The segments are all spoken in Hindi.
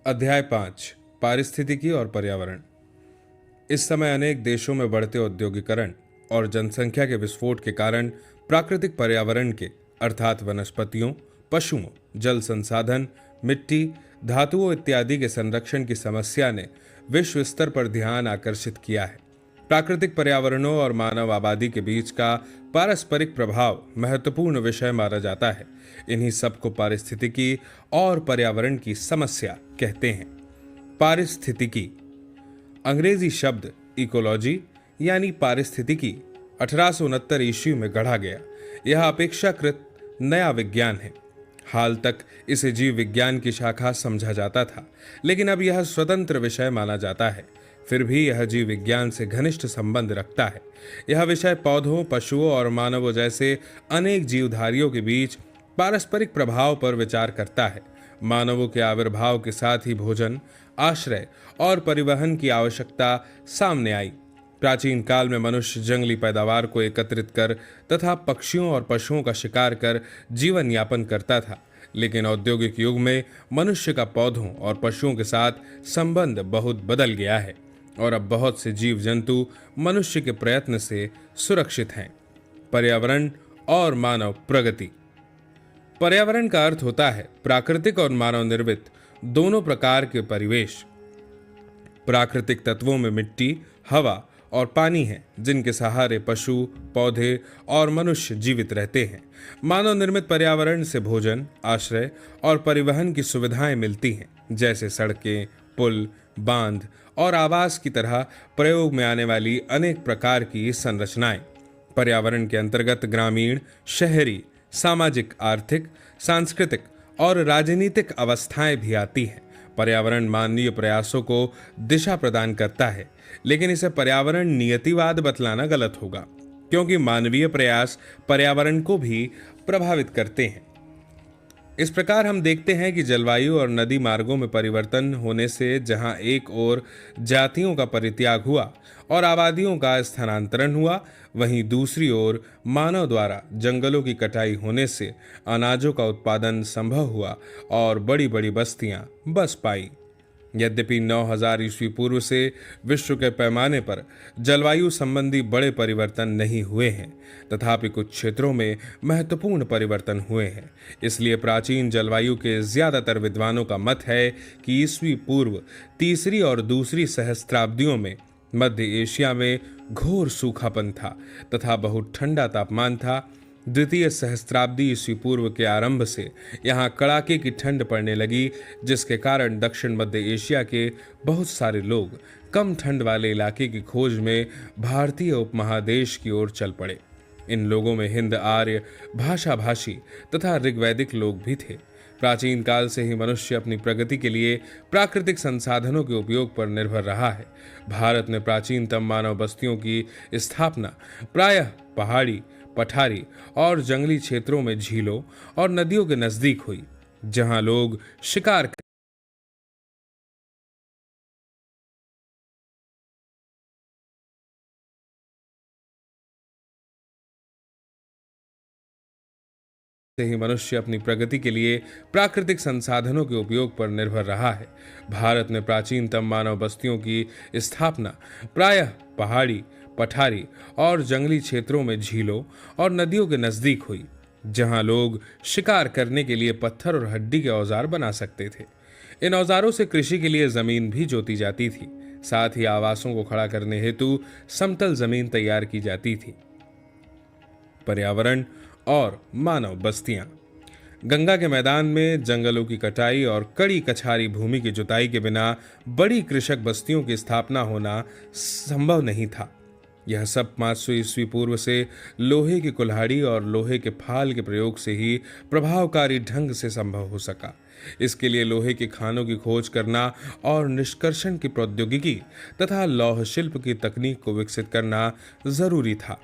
अध्याय 5 पारिस्थितिकी और पर्यावरण। इस समय अनेक देशों में बढ़ते औद्योगिकरण और जनसंख्या के विस्फोट के कारण प्राकृतिक पर्यावरण के अर्थात वनस्पतियों, पशुओं, जल संसाधन, मिट्टी, धातुओं इत्यादि के संरक्षण की समस्या ने विश्व स्तर पर ध्यान आकर्षित किया है। प्राकृतिक पर्यावरणों और मानव आबादी के बीच का पारस्परिक प्रभाव महत्वपूर्ण विषय माना जाता है। इन्हीं सबको पारिस्थितिकी और पर्यावरण की समस्या कहते हैं। पारिस्थितिकी अंग्रेजी शब्द इकोलॉजी यानी पारिस्थितिकी 1869 ईस्वी में गढ़ा गया। यह अपेक्षाकृत नया विज्ञान है। हाल तक इसे जीव विज्ञान की शाखा समझा जाता था, लेकिन अब यह स्वतंत्र विषय माना जाता है। फिर भी यह जीव विज्ञान से घनिष्ठ संबंध रखता है। यह विषय पौधों, पशुओं और मानवों जैसे अनेक जीवधारियों के बीच पारस्परिक प्रभाव पर विचार करता है। मानवों के आविर्भाव के साथ ही भोजन, आश्रय और परिवहन की आवश्यकता सामने आई। प्राचीन काल में मनुष्य जंगली पैदावार को एकत्रित कर तथा पक्षियों और पशुओं का शिकार कर जीवन यापन करता था। लेकिन औद्योगिक युग में मनुष्य का पौधों और पशुओं के साथ संबंध बहुत बदल गया है और अब बहुत से जीव जंतु मनुष्य के प्रयत्न से सुरक्षित हैं। पर्यावरण और मानव प्रगति। पर्यावरण का अर्थ होता है प्राकृतिक और मानव निर्मित दोनों प्रकार के परिवेश। प्राकृतिक तत्वों में मिट्टी, हवा और पानी है, जिनके सहारे पशु, पौधे और मनुष्य जीवित रहते हैं। मानव निर्मित पर्यावरण से भोजन, आश्रय और परिवहन की सुविधाएं मिलती हैं, जैसे सड़कें, पुल, बांध और आवास की तरह प्रयोग में आने वाली अनेक प्रकार की संरचनाएं। पर्यावरण के अंतर्गत ग्रामीण, शहरी, सामाजिक, आर्थिक, सांस्कृतिक और राजनीतिक अवस्थाएं भी आती हैं। पर्यावरण मानवीय प्रयासों को दिशा प्रदान करता है, लेकिन इसे पर्यावरण नियतिवाद बतलाना गलत होगा, क्योंकि मानवीय प्रयास पर्यावरण को भी प्रभावित करते हैं। इस प्रकार हम देखते हैं कि जलवायु और नदी मार्गों में परिवर्तन होने से जहां एक ओर जातियों का परित्याग हुआ और आबादियों का स्थानांतरण हुआ, वहीं दूसरी ओर मानव द्वारा जंगलों की कटाई होने से अनाजों का उत्पादन संभव हुआ और बड़ी बड़ी बस्तियां बस पाई। यद्यपि 9000 ईस्वी पूर्व से विश्व के पैमाने पर जलवायु संबंधी बड़े परिवर्तन नहीं हुए हैं, तथापि कुछ क्षेत्रों में महत्वपूर्ण परिवर्तन हुए हैं। इसलिए प्राचीन जलवायु के ज्यादातर विद्वानों का मत है कि ईस्वी पूर्व तीसरी और दूसरी सहस्त्राब्दियों में मध्य एशिया में घोर सूखापन था तथा बहुत ठंडा तापमान था। द्वितीय सहस्त्राब्दी ईस्वी पूर्व के आरंभ से यहाँ कड़ाके की ठंड पड़ने लगी, जिसके कारण दक्षिण मध्य एशिया के बहुत सारे लोग कम ठंड वाले इलाके की खोज में भारतीय उपमहादेश की ओर चल पड़े। इन लोगों में हिंद आर्य भाषा भाषी तथा ऋग्वैदिक लोग भी थे। प्राचीन काल से ही मनुष्य अपनी प्रगति के लिए प्राकृतिक संसाधनों के उपयोग पर निर्भर रहा है। भारत में प्राचीनतम मानव बस्तियों की स्थापना प्रायः पहाड़ी, पठारी और जंगली क्षेत्रों में झीलों और नदियों के नजदीक हुई, जहां लोग शिकार से ही मनुष्य अपनी प्रगति के लिए प्राकृतिक संसाधनों के उपयोग पर निर्भर रहा है। भारत में प्राचीनतम मानव बस्तियों की स्थापना प्रायः पहाड़ी, पठारी और जंगली क्षेत्रों में झीलों और नदियों के नजदीक हुई, जहां लोग शिकार करने के लिए पत्थर और हड्डी के औजार बना सकते थे। इन औजारों से कृषि के लिए जमीन भी जोती जाती थी। साथ ही आवासों को खड़ा करने हेतु समतल जमीन तैयार की जाती थी। पर्यावरण और मानव बस्तियां। गंगा के मैदान में जंगलों की कटाई और कड़ी कछारी भूमि की जुताई के बिना बड़ी कृषक बस्तियों की स्थापना होना संभव नहीं था। यह सब 500 ईस्वी पूर्व से लोहे की कुल्हाड़ी और लोहे के फाल के प्रयोग से ही प्रभावकारी ढंग से संभव हो सका। इसके लिए लोहे की खानों की खोज करना और निष्कर्षण की प्रौद्योगिकी तथा लौह शिल्प की तकनीक को विकसित करना जरूरी था,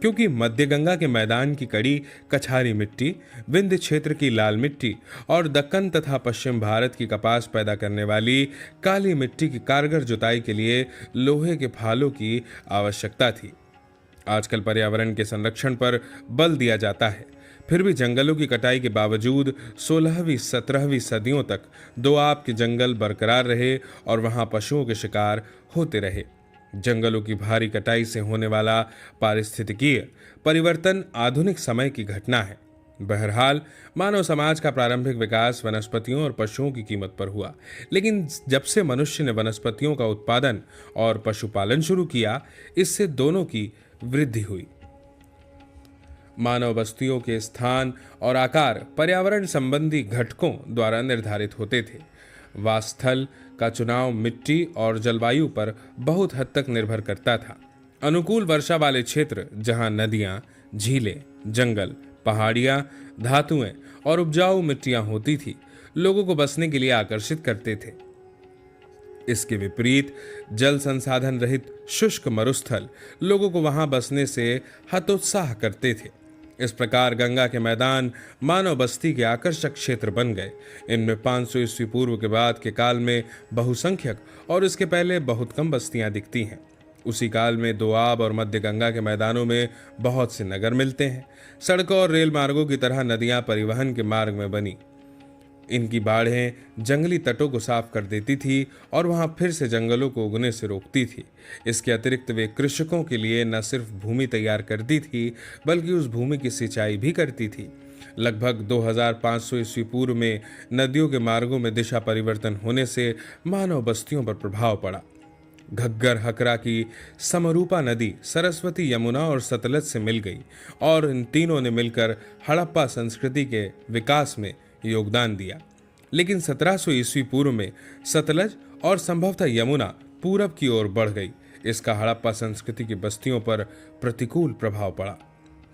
क्योंकि मध्य गंगा के मैदान की कड़ी कछारी मिट्टी, विंध्य क्षेत्र की लाल मिट्टी और दक्कन तथा पश्चिम भारत की कपास पैदा करने वाली काली मिट्टी की कारगर जुताई के लिए लोहे के फालों की आवश्यकता थी। आजकल पर्यावरण के संरक्षण पर बल दिया जाता है। फिर भी जंगलों की कटाई के बावजूद 16वीं 17वीं सदियों तक दोआब के जंगल बरकरार रहे और वहां पशुओं के शिकार होते रहे। जंगलों की भारी कटाई से होने वाला पारिस्थितिकीय परिवर्तन आधुनिक समय की घटना है। बहरहाल मानव समाज का प्रारंभिक विकास वनस्पतियों और पशुओं की कीमत पर हुआ, लेकिन जब से मनुष्य ने वनस्पतियों का उत्पादन और पशुपालन शुरू किया, इससे दोनों की वृद्धि हुई। मानव बस्तियों के स्थान और आकार पर्यावरण संबंधी घटकों द्वारा निर्धारित होते थे। वासस्थल का चुनाव मिट्टी और जलवायु पर बहुत हद तक निर्भर करता था। अनुकूल वर्षा वाले क्षेत्र, जहां नदियां, झीलें, जंगल, पहाड़ियां, धातुएं और उपजाऊ मिट्टियां होती थी, लोगों को बसने के लिए आकर्षित करते थे। इसके विपरीत जल संसाधन रहित शुष्क मरुस्थल लोगों को वहां बसने से हतोत्साह करते थे। इस प्रकार गंगा के मैदान मानव बस्ती के आकर्षक क्षेत्र बन गए। इनमें 500 ईस्वी पूर्व के बाद के काल में बहुसंख्यक और इसके पहले बहुत कम बस्तियां दिखती हैं। उसी काल में दोआब और मध्य गंगा के मैदानों में बहुत से नगर मिलते हैं। सड़कों और रेल मार्गों की तरह नदियां परिवहन के मार्ग में बनी। इनकी बाढ़ें जंगली तटों को साफ कर देती थी और वहां फिर से जंगलों को उगने से रोकती थी। इसके अतिरिक्त वे कृषकों के लिए न सिर्फ भूमि तैयार करती थी, बल्कि उस भूमि की सिंचाई भी करती थी। लगभग 2500 ईस्वी पूर्व में नदियों के मार्गों में दिशा परिवर्तन होने से मानव बस्तियों पर प्रभाव पड़ा। घग्गर हकरा की समरूपा नदी सरस्वती, यमुना और सतलज से मिल गई और इन तीनों ने मिलकर हड़प्पा संस्कृति के विकास में योगदान दिया। लेकिन 1700 ईस्वी पूर्व में सतलज और संभवतः यमुना पूरब की ओर बढ़ गई। इसका हड़प्पा संस्कृति की बस्तियों पर प्रतिकूल प्रभाव पड़ा।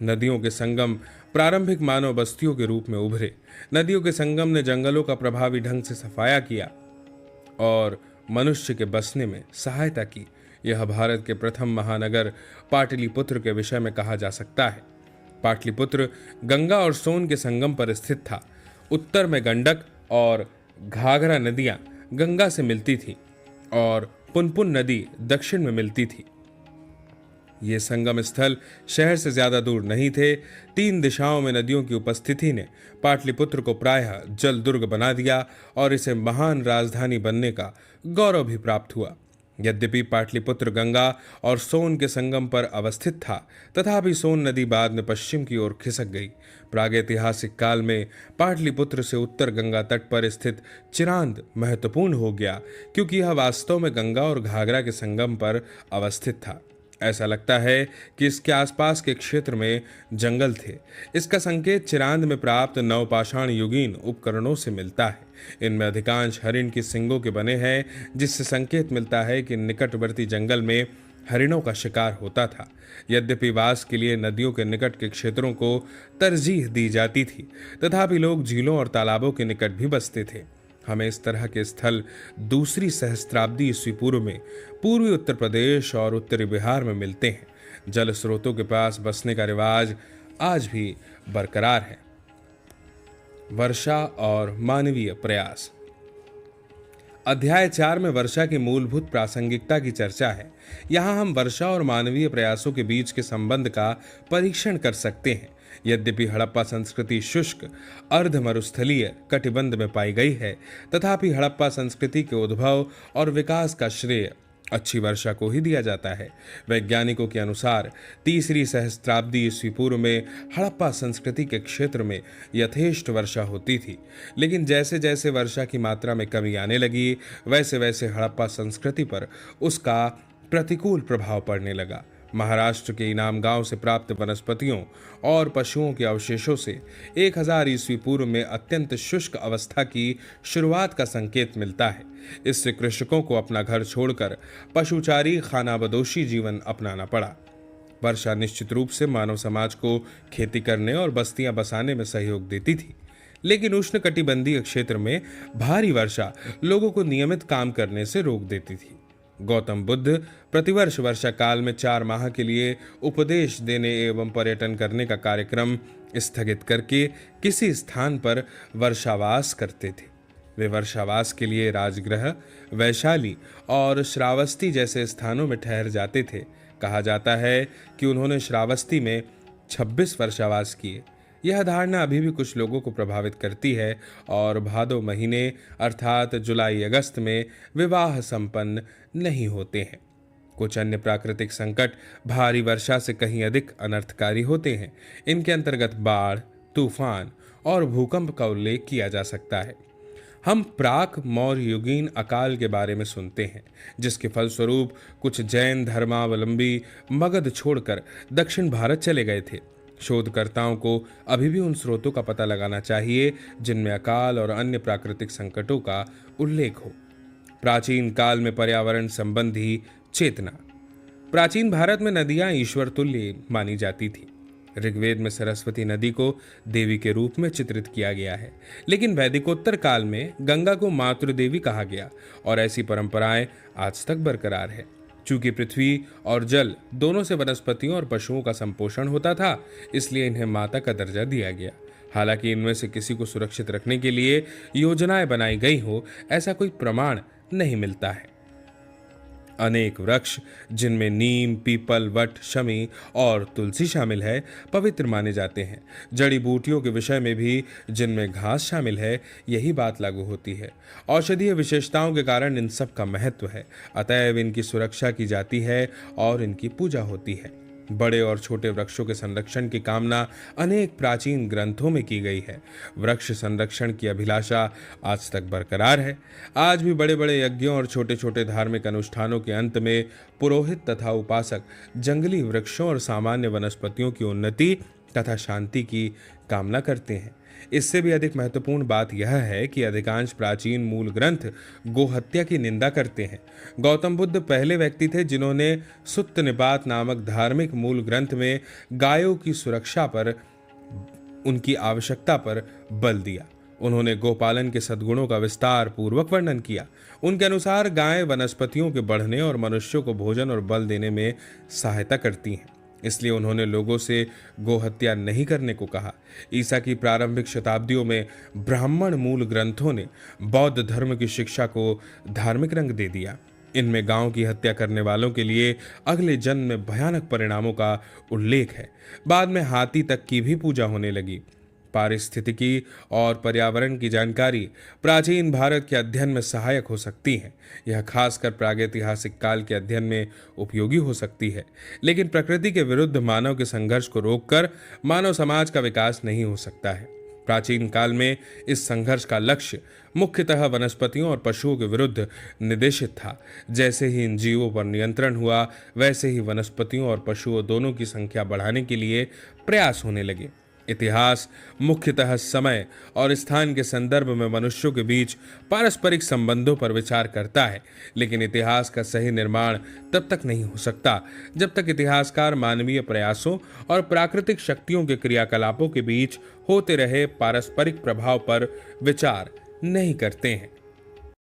नदियों के संगम प्रारंभिक मानव बस्तियों के रूप में उभरे। नदियों के संगम ने जंगलों का प्रभावी ढंग से सफाया किया और मनुष्य के बसने में सहायता की। यह भारत के प्रथम महानगर पाटलिपुत्र के विषय में कहा जा सकता है। पाटलिपुत्र गंगा और सोन के संगम पर स्थित था। उत्तर में गंडक और घाघरा नदियां गंगा से मिलती थीं और पुनपुन नदी दक्षिण में मिलती थी। ये संगम स्थल शहर से ज्यादा दूर नहीं थे। 3 दिशाओं में नदियों की उपस्थिति ने पाटलिपुत्र को प्रायः जल दुर्ग बना दिया और इसे महान राजधानी बनने का गौरव भी प्राप्त हुआ। यद्यपि पाटलिपुत्र गंगा और सोन के संगम पर अवस्थित था, तथापि सोन नदी बाद में पश्चिम की ओर खिसक गई। प्रागैतिहासिक काल में पाटलिपुत्र से उत्तर गंगा तट पर स्थित चिरांद महत्वपूर्ण हो गया, क्योंकि यह वास्तव में गंगा और घाघरा के संगम पर अवस्थित था। ऐसा लगता है कि इसके आसपास के क्षेत्र में जंगल थे। इसका संकेत चिरांद में प्राप्त नवपाषाण युगीन उपकरणों से मिलता है। इनमें अधिकांश हरिण की सींगों के बने हैं, जिससे संकेत मिलता है कि निकटवर्ती जंगल में हरिणों का शिकार होता था। यद्यपि वास के लिए नदियों के निकट के क्षेत्रों को तरजीह दी जाती थी, तथापि लोग झीलों और तालाबों के निकट भी बसते थे। हमें इस तरह के स्थल दूसरी सहस्त्राब्दी ईस्वी पूर्व में पूर्वी उत्तर प्रदेश और उत्तरी बिहार में मिलते हैं। जल स्रोतों के पास बसने का रिवाज आज भी बरकरार है। वर्षा और मानवीय प्रयास। अध्याय 4 में वर्षा की मूलभूत प्रासंगिकता की चर्चा है। यहाँ हम वर्षा और मानवीय प्रयासों के बीच के संबंध का परीक्षण कर सकते हैं। यद्यपि हड़प्पा संस्कृति शुष्क अर्ध मरुस्थलीय कटिबंध में पाई गई है, तथापि हड़प्पा संस्कृति के उद्भव और विकास का श्रेय अच्छी वर्षा को ही दिया जाता है। वैज्ञानिकों के अनुसार तीसरी सहस्त्राब्दी ईस्वी पूर्व में हड़प्पा संस्कृति के क्षेत्र में यथेष्ट वर्षा होती थी, लेकिन जैसे जैसे वर्षा की मात्रा में कमी आने लगी, वैसे वैसे हड़प्पा संस्कृति पर उसका प्रतिकूल प्रभाव पड़ने लगा। महाराष्ट्र के इनाम गांव से प्राप्त वनस्पतियों और पशुओं के अवशेषों से 1000 ईस्वी पूर्व में अत्यंत शुष्क अवस्था की शुरुआत का संकेत मिलता है। इससे कृषकों को अपना घर छोड़कर पशुचारी खानाबदोशी जीवन अपनाना पड़ा। वर्षा निश्चित रूप से मानव समाज को खेती करने और बस्तियां बसाने में सहयोग देती थी, लेकिन उष्णकटिबंधीय क्षेत्र में भारी वर्षा लोगों को नियमित काम करने से रोक देती थी। गौतम बुद्ध प्रतिवर्ष वर्षा काल में 4 माह के लिए उपदेश देने एवं पर्यटन करने का कार्यक्रम स्थगित करके किसी स्थान पर वर्षावास करते थे। वे वर्षावास के लिए राजगृह, वैशाली और श्रावस्ती जैसे स्थानों में ठहर जाते थे। कहा जाता है कि उन्होंने श्रावस्ती में 26 वर्षावास किए। यह धारणा अभी भी कुछ लोगों को प्रभावित करती है और भादो महीने अर्थात जुलाई अगस्त में विवाह संपन्न नहीं होते हैं। कुछ अन्य प्राकृतिक संकट भारी वर्षा से कहीं अधिक अनर्थकारी होते हैं। इनके अंतर्गत बाढ़, तूफान और भूकंप का उल्लेख किया जा सकता है। हम प्राक मौर्य युगीन अकाल के बारे में सुनते हैं, जिसके फलस्वरूप कुछ जैन धर्मावलंबी मगध छोड़कर दक्षिण भारत चले गए थे। शोधकर्ताओं को अभी भी उन स्रोतों का पता लगाना चाहिए जिनमें अकाल और अन्य प्राकृतिक संकटों का उल्लेख हो। प्राचीन काल में पर्यावरण संबंधी चेतना। प्राचीन भारत में नदियां ईश्वर तुल्य मानी जाती थी। ऋग्वेद में सरस्वती नदी को देवी के रूप में चित्रित किया गया है, लेकिन वैदिकोत्तर काल में गंगा को मातृदेवी कहा गया और ऐसी परंपराएं आज तक बरकरार है। चूंकि पृथ्वी और जल दोनों से वनस्पतियों और पशुओं का संपोषण होता था, इसलिए इन्हें माता का दर्जा दिया गया। हालांकि इनमें से किसी को सुरक्षित रखने के लिए योजनाएं बनाई गई हो, ऐसा कोई प्रमाण नहीं मिलता है। अनेक वृक्ष, जिनमें नीम, पीपल, वट, शमी और तुलसी शामिल है, पवित्र माने जाते हैं। जड़ी बूटियों के विषय में भी, जिनमें घास शामिल है, यही बात लागू होती है। औषधीय विशेषताओं के कारण इन सब का महत्व है, अतएव इनकी सुरक्षा की जाती है और इनकी पूजा होती है। बड़े और छोटे वृक्षों के संरक्षण की कामना अनेक प्राचीन ग्रंथों में की गई है। वृक्ष संरक्षण की अभिलाषा आज तक बरकरार है। आज भी बड़े बड़े यज्ञों और छोटे छोटे धार्मिक अनुष्ठानों के अंत में पुरोहित तथा उपासक जंगली वृक्षों और सामान्य वनस्पतियों की उन्नति तथा शांति की कामना करते हैं। इससे भी अधिक महत्वपूर्ण बात यह है कि अधिकांश प्राचीन मूल ग्रंथ गोहत्या की निंदा करते हैं। गौतम बुद्ध पहले व्यक्ति थे जिन्होंने सुत्त निपात नामक धार्मिक मूल ग्रंथ में गायों की सुरक्षा पर, उनकी आवश्यकता पर बल दिया। उन्होंने गोपालन के सद्गुणों का विस्तार पूर्वक वर्णन किया। उनके अनुसार गायें वनस्पतियों के बढ़ने और मनुष्यों को भोजन और बल देने में सहायता करती हैं, इसलिए उन्होंने लोगों से गोहत्या नहीं करने को कहा। ईसा की प्रारंभिक शताब्दियों में ब्राह्मण मूल ग्रंथों ने बौद्ध धर्म की शिक्षा को धार्मिक रंग दे दिया। इनमें गांव की हत्या करने वालों के लिए अगले जन्म में भयानक परिणामों का उल्लेख है। बाद में हाथी तक की भी पूजा होने लगी। पारिस्थितिकी और पर्यावरण की जानकारी प्राचीन भारत के अध्ययन में सहायक हो सकती है। यह खासकर प्रागैतिहासिक काल के अध्ययन में उपयोगी हो सकती है, लेकिन प्रकृति के विरुद्ध मानव के संघर्ष को रोककर मानव समाज का विकास नहीं हो सकता है। प्राचीन काल में इस संघर्ष का लक्ष्य मुख्यतः वनस्पतियों और पशुओं के विरुद्ध निर्देशित था। जैसे ही इन जीवों पर नियंत्रण हुआ, वैसे ही वनस्पतियों और पशुओं दोनों की संख्या बढ़ाने के लिए प्रयास होने लगे। इतिहास मुख्यतः समय और स्थान के संदर्भ में मनुष्यों के बीच पारस्परिक संबंधों पर विचार करता है, लेकिन इतिहास का सही निर्माण तब तक नहीं हो सकता जब तक इतिहासकार मानवीय प्रयासों और प्राकृतिक शक्तियों के क्रियाकलापों के बीच होते रहे पारस्परिक प्रभाव पर विचार नहीं करते हैं।